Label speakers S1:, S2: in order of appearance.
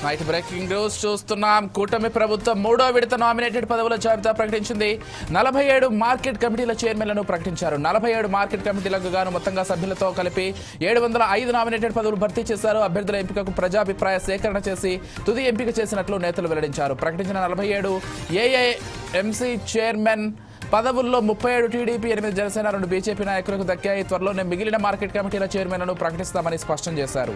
S1: Right breaking news చూస్తున్నాం. కూటమి ప్రభుత్వం మూడో విడత నామినేటెడ్ పదవుల జాబితా ప్రకటించింది. 47 మార్కెట్ కమిటీల చైర్మన్లను ప్రకటించారు. 47 మార్కెట్ కమిటీలకు గాను మొత్తంగా సభ్యులతో కలిపి 705 నామినేటెడ్ పదవులు భర్తీ చేశారు. అభ్యర్థుల ఎంపికకు ప్రజాభిప్రాయ సేకరణ చేసి తుది ఎంపిక చేసినట్లు నేతలు వెల్లడించారు. ప్రకటించిన 47 ఏఐఎంసీ చైర్మన్ పదవుల్లో 37 టీడీపీ, 8 జనసేన, 2 బీజేపీ నాయకులకు దక్కాయి. త్వరలోనే మిగిలిన మార్కెట్ కమిటీల చైర్మన్లను ప్రకటిస్తామని స్పష్టం చేశారు.